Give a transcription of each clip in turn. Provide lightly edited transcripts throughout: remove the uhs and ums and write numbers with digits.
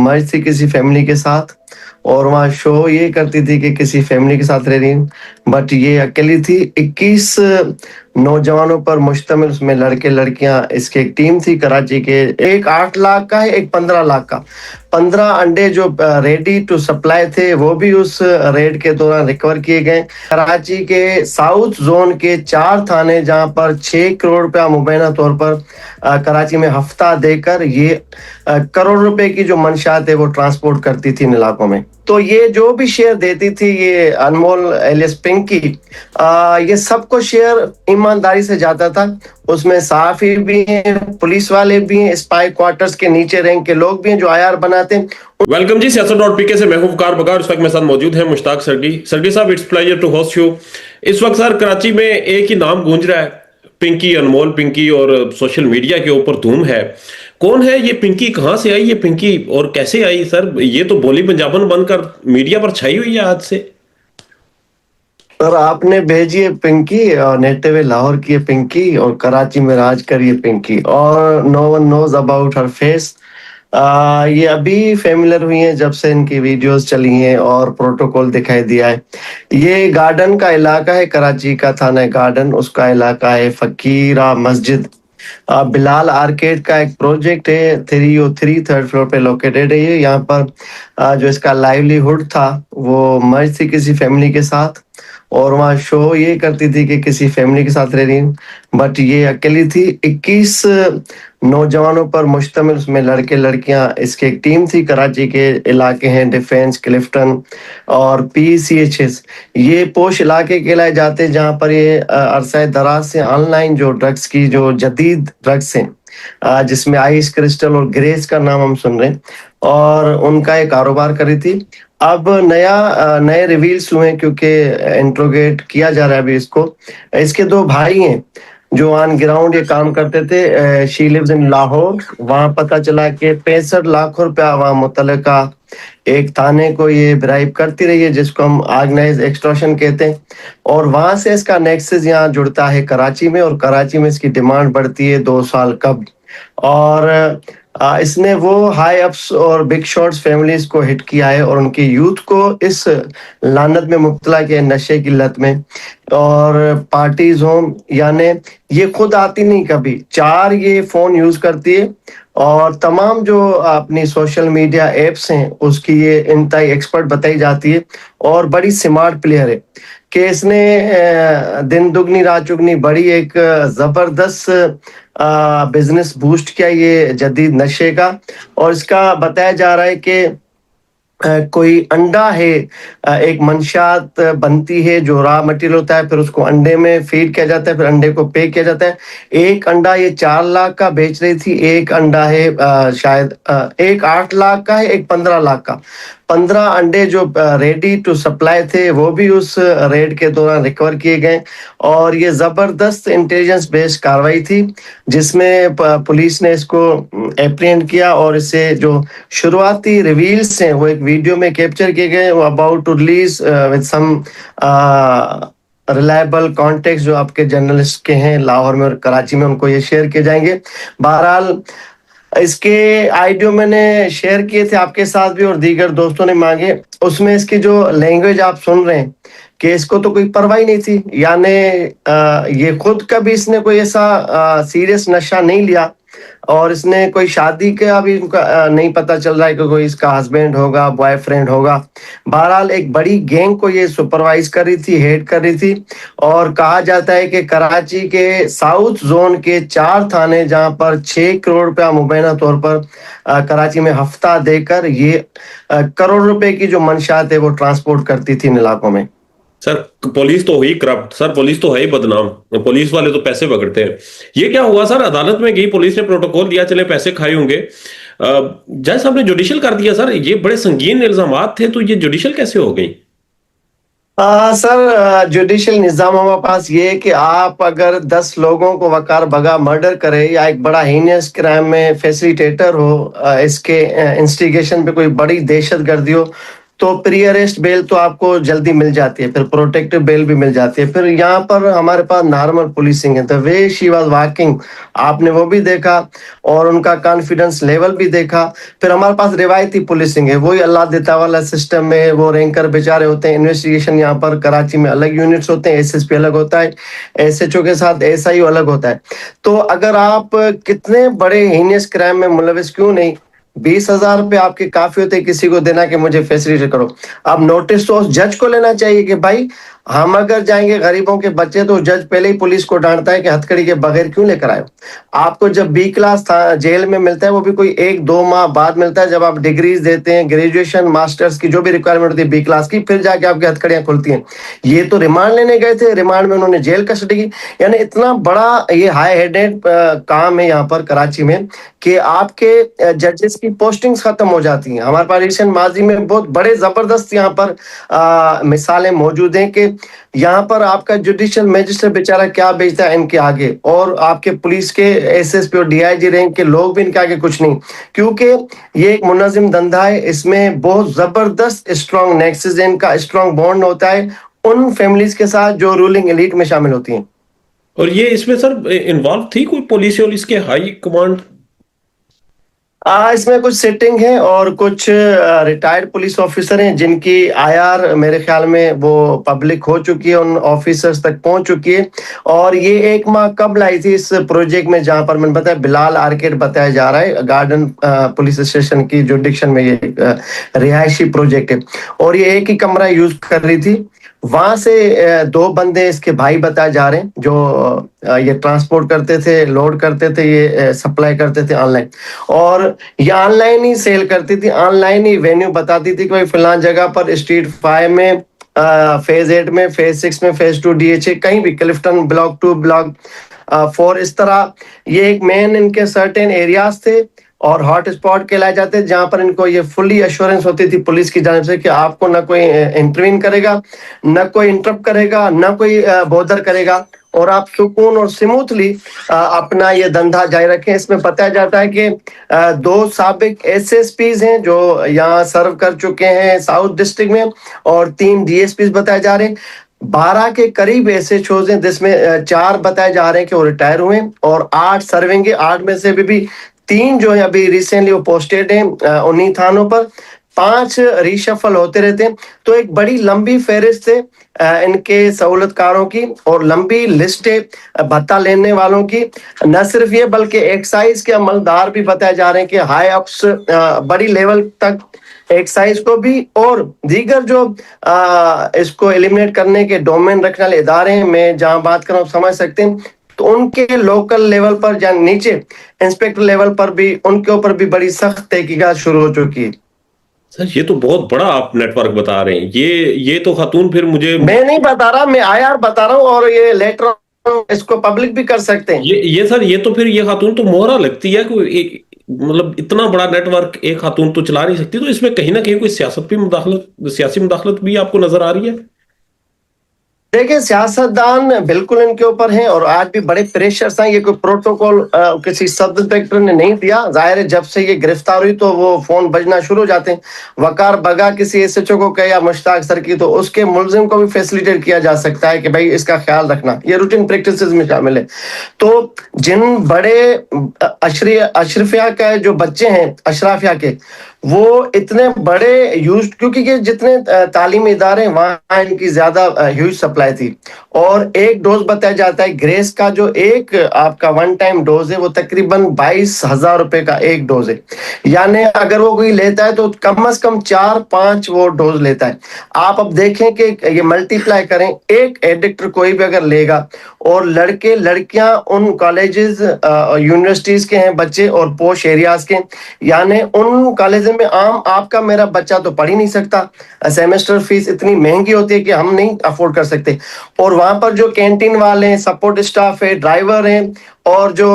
मर्ज थी किसी फैमिली के साथ और वहाँ शो ये करती थी कि किसी फैमिली के साथ रह रही हूँ, बट ये अकेली थी। 21 नौजवानों पर मुश्तमिल उसमें लड़के लड़कियां, इसकी एक टीम थी कराची के। एक 8 लाख का है, एक 15 लाख का। 15 अंडे जो रेडी टू सप्लाई थे वो भी उस रेड के दौरान रिकवर किए गए। कराची के साउथ जोन के 4 थाने जहां पर 6 करोड़ रुपया मुबैना तौर पर कराची में हफ्ता देकर ये करोड़ रुपए की जो मंशात है वो ट्रांसपोर्ट करती थी इन इलाकों में। तो ये जो भी शेयर देती थी ये अनमोल एलियस पिंकी, ये सबको शेयर ईमानदारी से जाता था। उसमें सहाफी भी हैं, पुलिस वाले भी हैं, स्पाई क्वार्टर्स के नीचे रैंक के लोग भी हैं जो आईआर बनाते हैं। वेलकम जी, सियासत.pk से मैं हूं वकार बकार। इस वक्त मेरे साथ मौजूद है मुश्ताक सरगी। सरगी साहब, it's pleasure to host you. इस वक्त सर कराची में एक ही नाम गूंज रहा है, पिंकी, अनमोल पिंकी, और सोशल मीडिया के ऊपर धूम है। कौन है ये पिंकी? कहां से आई ये पिंकी और कैसे आई? सर ये तो बोली पंजाबन बनकर मीडिया पर छाई हुई है आज से। सर आपने भेजी है पिंकी, और नेटिव लाहौर की है पिंकी, और कराची में राज करी है पिंकी, और no one knows about her face. ये अभी फेमिलर हुई हैं जब से इनकी वीडियोस चली हैं और प्रोटोकॉल दिखाई दिया है। ये गार्डन का इलाका है, कराची का थाना गार्डन, उसका इलाका है। फकीरा मस्जिद बिलाल आर्केड का एक प्रोजेक्ट है, 303 थर्ड फ्लोर पे लोकेटेड है ये। यहाँ पर जो इसका लाइवलीहुड था वो मर्ज थी किसी फैमिली के साथ, और वहाँ शो ये करती थी कि किसी फैमिली के साथ रह रही हूँ, बट ये अकेली थी। 21 नौजवानों पर मुश्तमिल उसमें लड़के लड़कियां, इसकी एक टीम थी। कराची के इलाके हैं डिफेंस, क्लिफ्टन और PCHS, ये पोश इलाके कहलाए जाते हैं जहाँ पर ये अरसा दराज से ऑनलाइन जो ड्रग्स की जो जदीद ड्रग्स हैं, जिसमें आइस क्रिस्टल और ग्रेस का नाम हम सुन रहे हैं, और उनका एक कारोबार कर रही थी। अब नए रिवील्स हुए क्योंकि इंट्रोगेट किया जा रहा है अभी इसको। इसके 2 भाई हैं जो ऑन ग्राउंड ये काम करते थे। She lives in Lahore. वहां पता चला कि 65 लाख रुपया वहां मुतलका एक थाने को ये ब्राइब करती रही है, जिसको हम ऑर्गेनाइज एक्सटॉर्शन कहते हैं। और वहां से इसका नेक्सस यहाँ जुड़ता है कराची में, और कराची में इसकी डिमांड बढ़ती है 2 साल कब। और इसने वो हाई अप्स और बिग शॉट्स फैमिलीज को हिट किया है और उनके यूथ को इस लानत में मुब्तला किया, नशे की लत में। और पार्टीज होम, यानी ये खुद आती नहीं कभी, 4 ये फोन यूज करती है, और तमाम जो अपनी सोशल मीडिया एप्स हैं उसकी ये इंतहाई एक्सपर्ट बताई जाती है, और बड़ी स्मार्ट प्लेयर है कि इसने दिन दुगनी रात चुगनी बड़ी एक जबरदस्त बिजनेस बूस्ट किया ये जदीद नशे का। और इसका बताया जा रहा है कि कोई अंडा है, एक मंशात बनती है जो रॉ मटेरियल होता है, फिर उसको अंडे में फीड किया जाता है, फिर अंडे को पैक किया जाता है। एक अंडा ये 4 लाख का बेच रही थी, एक अंडा है शायद एक 8 लाख का है, एक 15 लाख का। 15 अंडे जो रेडी टू सप्लाई थे वो भी उस रेड के दौरान रिकवर किए गए। और ये जबरदस्त इंटेलिजेंस बेस्ड कार्रवाई थी जिसमें पुलिस ने इसको एप्रीहेंड किया, और इसे जो शुरुआती रिवील्स हैं वो एक वीडियो में कैप्चर किए गए, वो about to release with some reliable context जो आपके जर्नलिस्ट के हैं लाहौर में और कराची में, उनको ये शेयर किए जाएंगे। बहरहाल इसके आइडियो मैंने शेयर किए थे आपके साथ भी, और दीगर दोस्तों ने मांगे। उसमें इसकी जो लैंग्वेज आप सुन रहे हैं कि इसको तो कोई परवाह ही नहीं थी, यानी ये खुद कभी इसने कोई ऐसा सीरियस नशा नहीं लिया, और इसने कोई शादी का भी इनका नहीं पता चल रहा है कि कोई इसका हस्बैंड होगा, बॉयफ्रेंड होगा। बहरहाल एक बड़ी गैंग को ये सुपरवाइज कर रही थी, हेड कर रही थी। और कहा जाता है कि कराची के साउथ जोन के 4 थाने जहां पर 6 करोड़ रुपया मुबैना तौर पर कराची में हफ्ता देकर ये करोड़ रुपए की जो मंशात है वो ट्रांसपोर्ट करती थी इन इलाकों में। सर पुलिस तो हुई करप्ट, सर पुलिस तो है ही बदनाम, पुलिस वाले तो पैसे पकड़ते हैं। ये क्या हुआ सर? अदालत में गई पुलिस ने, प्रोटोकॉल दिया, चले पैसे खाए होंगे, जज साहब ने जुडिशियल कर दिया। सर ये बड़े संगीन इल्जामात थे, तो ये जुडिशियल कैसे हो गई? सर जुडिशियल निजाम हमारे पास ये है कि आप अगर 10 लोगों को वकार भगा मर्डर करे, या एक बड़ा हीनियस क्राइम में फैसिलिटेटर हो, इसके इंस्टिगेशन पे कोई बड़ी दहशत गर्दी हो, तो प्री अरेस्ट बेल तो आपको जल्दी मिल जाती है, फिर प्रोटेक्टिव बेल भी मिल जाती है। फिर यहाँ पर हमारे पास नॉर्मल पुलिसिंग है, the way she was walking, आपने वो भी देखा और उनका कॉन्फिडेंस लेवल भी देखा। फिर हमारे पास रिवायती पुलिसिंग है, वही अल्लाह देता वाला सिस्टम में वो रैंकर बेचारे होते हैं। इन्वेस्टिगेशन यहाँ पर कराची में अलग यूनिट्स होते हैं, एसएसपी अलग होता है, एसएचओ के साथ एसआई अलग होता है। तो अगर आप कितने बड़े हीनियस क्राइम में मुलविस क्यों नहीं, 20,000 रुपये आपके काफी होते किसी को देना कि मुझे फैसिलिटेट करो। अब नोटिस तो उस जज को लेना चाहिए कि भाई हम अगर जाएंगे गरीबों के बच्चे, तो जज पहले ही पुलिस को डांटता है कि हथकड़ी के बगैर क्यों लेकर आए। आपको जब बी क्लास था जेल में मिलता है, वो भी कोई 1-2 माह बाद मिलता है, जब आप डिग्रीज देते हैं, ग्रेजुएशन मास्टर्स की जो भी रिक्वायरमेंट होती है बी क्लास की, फिर जाके आपकी हथकड़ियां खुलती हैं। ये तो रिमांड लेने गए थे, रिमांड में उन्होंने जेल कस्टडी की। यानी इतना बड़ा ये हाई हेडेड काम है यहाँ पर कराची में कि आपके जजेस की पोस्टिंग्स खत्म हो जाती हैं। हमारे पास रिसेंट माजी में बहुत बड़े जबरदस्त यहाँ पर मिसालें मौजूद हैं कि यहाँ पर आपका जुडिशियल मजिस्ट्रेट बेचारा क्या बेचता है इनके आगे, और आपके पुलिस के एसएसपी और डीआईजी रैंक के लोग भी इनके आगे कुछ नहीं, क्योंकि ये एक मुनज़्ज़म धंधा है। इसमें बहुत जबरदस्त स्ट्रॉन्ग नेक्सस है, इनका स्ट्रॉन्ग बॉन्ड होता है उन फैमिलीज के साथ जो रूलिंग एलीट में शामिल होती हैं। और ये इसमें सर इन्वॉल्व थी कोई पुलिस और इसके हाई कमांड? इसमें कुछ सिटिंग है और कुछ रिटायर्ड पुलिस ऑफिसर हैं जिनकी आईआर मेरे ख्याल में वो पब्लिक हो चुकी है, उन ऑफिसर्स तक पहुंच चुकी है। और ये 1 माह कब लाई थी इस प्रोजेक्ट में, जहां पर मैंने बताया बिलाल आर्केड बताया जा रहा है, गार्डन पुलिस स्टेशन की जुडिक्शन में ये रिहायशी प्रोजेक्ट है, और ये एक ही कमरा यूज कर रही थी। वहां से 2 बंदे इसके भाई बताए जा रहे हैं जो ये ट्रांसपोर्ट करते थे, लोड करते थे, ये सप्लाई करते थे ऑनलाइन, और ये ऑनलाइन ही सेल करती थी, ऑनलाइन ही वेन्यू बताती थी कि भाई फलान जगह पर स्ट्रीट 5 में, फेज 8 में, फेज 6 में, फेज 2 डीएचए, कहीं भी क्लिफ्टन ब्लॉक 2 ब्लॉक 4, इस तरह ये एक मेन इनके सर्टेन एरियाज थे और हॉट स्पॉट कहलाए जाते हैं, जहां पर इनको ये फुल्ली एश्योरेंस होती थी पुलिस की जानिब से कि आपको ना कोई इंटरवीन करेगा, ना कोई इंटरप्ट करेगा, ना कोई बोदर करेगा, और आप सुकून और स्मूथली अपना ये धंधा जारी रखें। इसमें बताया जाता है कि 2 साबिक एसएसपीज हैं जो यहाँ सर्व कर चुके हैं साउथ डिस्ट्रिक्ट में, और 3 डीएसपीज बताए जा रहे हैं। 12 के करीब ऐसे शोज हैं जिसमें 4 बताए जा रहे हैं कि वो रिटायर हुए और 8 सर्विंग है। 8 में से भी 3 जो है अभी रिसेंटली वो पोस्टेड हैं उन्हीं थानों पर, 5 रिशफल होते रहते हैं। तो एक बड़ी लंबी फहरिस्त है इनके सहूलतकारों की, और लंबी लिस्ट है भत्ता लेने वालों की। न सिर्फ ये बल्कि एक्साइज के अमलदार भी बताए जा रहे हैं कि हाई अप्स बड़ी लेवल तक एक्साइज को भी, और दीगर जो इसको एलिमिनेट करने के डोमेन रखने वाले इदारे हैं, मैं जहां बात कर रहा हूं समझ सकते हैं, तो उनके लोकल लेवल पर या नीचे इंस्पेक्टर लेवल पर भी उनके ऊपर भी बड़ी सख्त तहकीकात शुरू हो चुकी है। सर ये तो बहुत बड़ा आप नेटवर्क बता रहे हैं। ये तो खातून फिर मुझे, मैं नहीं बता रहा, मैं आईआर बता रहा हूँ, और ये लेटर इसको पब्लिक भी कर सकते हैं। ये सर ये तो फिर ये खातून तो मोहरा लगती है कि मतलब इतना बड़ा नेटवर्क एक खातून तो चला नहीं सकती, तो इसमें कहीं ना कहीं कोई सियासत भी मुदाखलत, सियासी मुदाखलत भी आपको नजर आ रही है? देखिए सियासतदान बिल्कुल इनके ऊपर हैं, और आज भी बड़े प्रेशर हैं। ये कोई प्रोटोकॉल किसी सब इंस्पेक्टर ने नहीं दिया, जाहिर है जब से ये गिरफ्तार हुई तो वो फोन बजना शुरू हो जाते हैं। वकार बगा किसी एसएचओ को कहे या मुश्ताक सर की, तो उसके मुलजिम को भी फैसिलिटेट किया जा सकता है कि भाई इसका ख्याल रखना, ये रूटीन प्रैक्टिसेस में शामिल है। तो जिन बड़े अशरफिया के जो बच्चे हैं, अशराफिया के, वो इतने बड़े यूज, क्योंकि ये जितने तालीमी इदारे वहां इनकी ज्यादा ह्यूज सप्लाई थी। और एक डोज बताया जाता है ग्रेस का, जो एक आपका वन टाइम डोज है वो तकरीबन 22,000 रुपए का एक डोज है। यानी अगर वो कोई लेता है तो कम से कम 4-5 वो डोज लेता है। आप अब देखें कि ये मल्टीप्लाई करें, एक एडिक्टर कोई भी अगर लेगा, और लड़के लड़कियां उन कॉलेजेस यूनिवर्सिटीज के हैं बच्चे और पोश एरियाज के, यानी उन कॉलेज में आम आपका मेरा बच्चा तो पढ़ ही नहीं सकता। सेमेस्टर फीस इतनी महंगी होती है कि हम नहीं अफोर्ड कर सकते। और वहां पर जो कैंटीन वाले हैं, सपोर्ट स्टाफ है, ड्राइवर हैं, और जो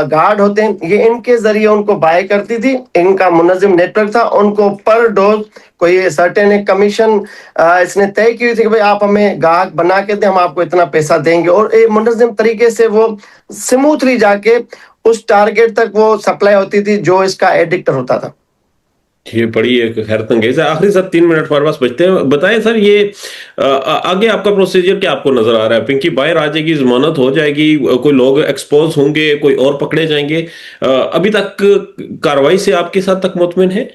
गार्ड होते हैं, ये इनके जरिए उनको बाय करती थी। इनका मुनज़्ज़म नेटवर्क था, उनको पर डोज कोई सर्टेन एक कमीशन इसने तय की हुई थी कि भाई आप हमें गाहक बना के दें, हम आपको इतना पैसा देंगे, और एक मुनज़्ज़म तरीके से वो स्मूथली जाके उस टारगेट तक वो सप्लाई होती थी जो इसका एडिक्टर होता था। ये बड़ी एक हैरत अंगेज है। आखिरी सर 3 मिनट हमारे पास बचते हैं, बताएं सर ये आगे आपका प्रोसीजर क्या आपको नजर आ रहा है? पिंकी बाहर आ जाएगी, जमानत हो जाएगी, कोई लोग एक्सपोज होंगे, कोई और पकड़े जाएंगे? अभी तक कार्रवाई से आपके साथ तक मुतमिन है?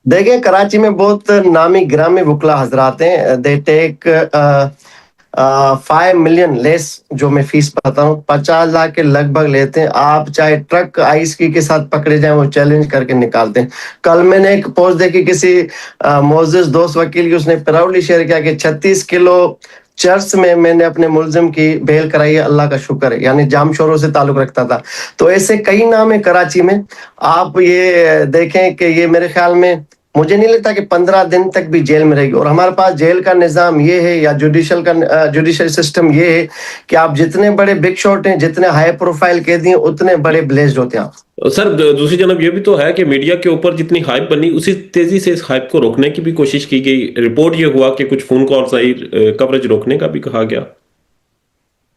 देखिए, कराची में बहुत नामी गिरामी वकला हजरात हैं। दे टेक 5 मिलियन लेस, जो मैं फीस बताता हूँ 50 लाख के लगभग लेते हैं। आप चाहे ट्रक आइस की के साथ पकड़े जाएं, वो चैलेंज करके निकालते हैं। कल मैंने एक पोस्ट देखी किसी मोजिज दोस्त वकील की, उसने प्राउडली शेयर किया कि 36 किलो चर्च में मैंने अपने मुलजिम की बेल कराई है, अल्लाह का शुक्र है। यानी जामशोरों से ताल्लुक रखता था। तो ऐसे कई नाम है कराची में। आप ये देखें कि ये मेरे ख्याल में, मुझे नहीं लगता कि 15 दिन तक भी जेल में रहेगी। और हमारे पास जेल का निज़ाम ये है, या जुडिशल सिस्टम ये है कि आप जितने बड़े बिग शॉट हैं, जितने हाई प्रोफाइल कैदी हैं, उतने बड़े ब्लेस्ड होते हैं आप। सर दूसरी जानब ये भी तो है कि मीडिया के ऊपर जितनी हाइप बनी, उसी तेजी से इस हाइप को रोकने की भी कोशिश की गई। रिपोर्ट ये हुआ कि कुछ फोन कॉल्स आई, कवरेज रोकने का भी कहा गया।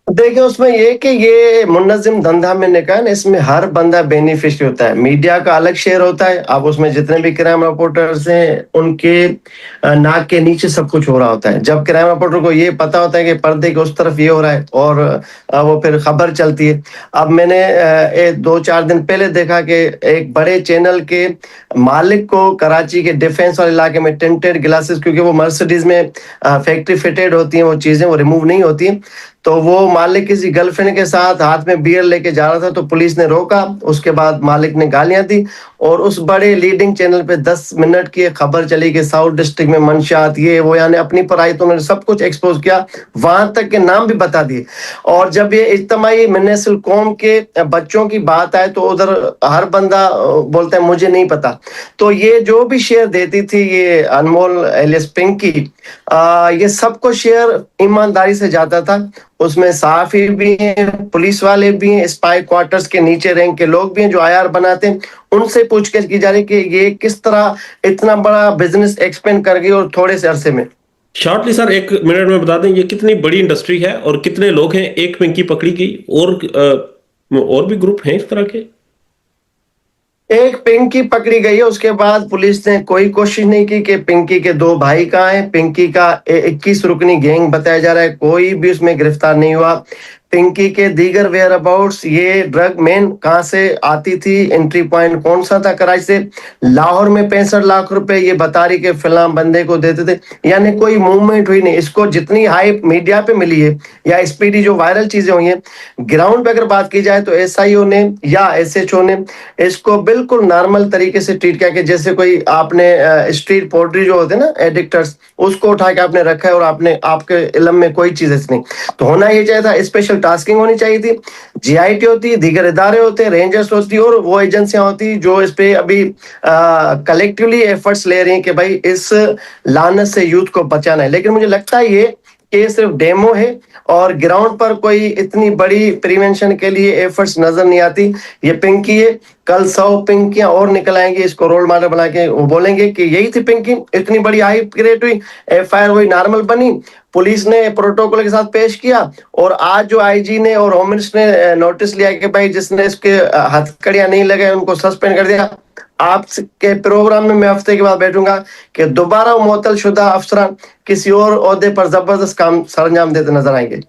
देखिए, उसमें ये कि ये मुन्नजिम धंधा मैंने कहा ना, इसमें हर बंदा बेनिफिशियरी होता है। मीडिया का अलग शेयर होता है। अब उसमें जितने भी क्राइम रिपोर्टर्स हैं, उनके नाक के नीचे सब कुछ हो रहा होता है। जब क्राइम रिपोर्टर को ये पता होता है कि पर्दे के उस तरफ ये हो रहा है, और वो फिर खबर चलती है। अब मैंने 2-4 दिन पहले देखा कि एक बड़े चैनल के मालिक को कराची के डिफेंस वाले इलाके में टिंटेड ग्लासेस, क्योंकि वो मर्सिडीज में फैक्ट्री फिटेड होती हैं, वो चीजें वो रिमूव नहीं होती। तो वो मालिक किसी गर्लफ्रेंड के साथ हाथ में बियर लेके जा रहा था, तो पुलिस ने रोका। उसके बाद मालिक ने गालियां दी, और उस बड़े लीडिंग चैनल पे 10 मिनट की एक खबर चली कि साउथ डिस्ट्रिक्ट में मंशात ये वो, यानी अपनी पढ़ाई तो उन्होंने सब कुछ एक्सपोज किया, वहां तक के नाम भी बता दिए। और जब ये इज्तिमाई मिन्नसल कौम के बच्चों की बात आए, तो उधर हर बंदा बोलता है मुझे नहीं पता। तो ये जो भी शेयर देती थी ये अनमोल एलियस पिंकी, ये सबको शेयर ईमानदारी से जाता था। उसमें सहाफी भी हैं, पुलिस वाले भी हैं, स्पाई क्वार्टर्स के नीचे रैंक के लोग भी हैं जो आईआर बनाते हैं। उनसे पूछताछ की जा रही कि ये किस तरह इतना बड़ा बिजनेस एक्सपेंड कर गई और थोड़े से अरसे में। शॉर्टली सर 1 मिनट में बता दें ये कितनी बड़ी इंडस्ट्री है और कितने लोग हैं? एक पिंकी पकड़ी गई, और भी ग्रुप हैं इस तरह के? एक पिंकी पकड़ी गई है, उसके बाद पुलिस ने कोई कोशिश नहीं की कि पिंकी के 2 भाई कहाँ हैं। पिंकी का 21 रुकनी गैंग बताया जा रहा है, कोई भी उसमें गिरफ्तार नहीं हुआ। पिंकी के दीगर वेयर अबाउट्स, ये ड्रग मेन कहाँ से आती थी, एंट्री पॉइंट कौन सा था कराची से। लाहौर में 65 लाख रुपए ये बता रही के फिलहाल बंदे को देते थे। यानी कोई मूवमेंट हुई नहीं। इसको जितनी हाइप मीडिया पे मिली है, या स्पीडी जो वायरल चीजें हुई हैं, ग्राउंड पे अगर बात की जाए तो एसआईओ ने या एसएचओ ने इसको बिल्कुल नॉर्मल तरीके से ट्रीट किया कि जैसे कोई आपने स्ट्रीट पोल्ट्री जो होते हैं ना, एडिक्टर्स, उसको उठा के आपने रखा है और आपने आपके इल्म में कोई चीज ऐसी नहीं। तो होना ये चाहिए था, स्पेशल टास्किंग होनी चाहिए थी, जीआईटी होती, दीगर इदारे होते, रेंजर्स होती, और वो एजेंसियां होती जो इस पे अभी कलेक्टिवली एफर्ट्स ले रही हैं कि भाई इस लानत से यूथ को बचाना है। लेकिन मुझे लगता है ये सिर्फ डेमो है, और ग्राउंड पर कोई इतनी बड़ी प्रिवेंशन के लिए एफर्ट्स नजर नहीं आती। ये पिंकी है, कल 100 पिंकियां और निकल आएंगे, इसको रोल मॉडल बना के वो बोलेंगे कि यही थी पिंकी। इतनी बड़ी हाइप क्रिएट हुई, एफआईआर हुई, नॉर्मल बनी, पुलिस ने प्रोटोकॉल के साथ पेश किया, और आज जो आईजी ने और होम मिनिस्टर ने नोटिस लिया कि भाई जिसने इसके हथकड़ियां नहीं लगाए उनको सस्पेंड कर दिया। आपके प्रोग्राम में मैं हफ्ते के बाद बैठूंगा कि दोबारा मुअत्तल शुदा अफसरान किसी और ओहदे पर जबरदस्त काम सरंजाम देते नजर आएंगे।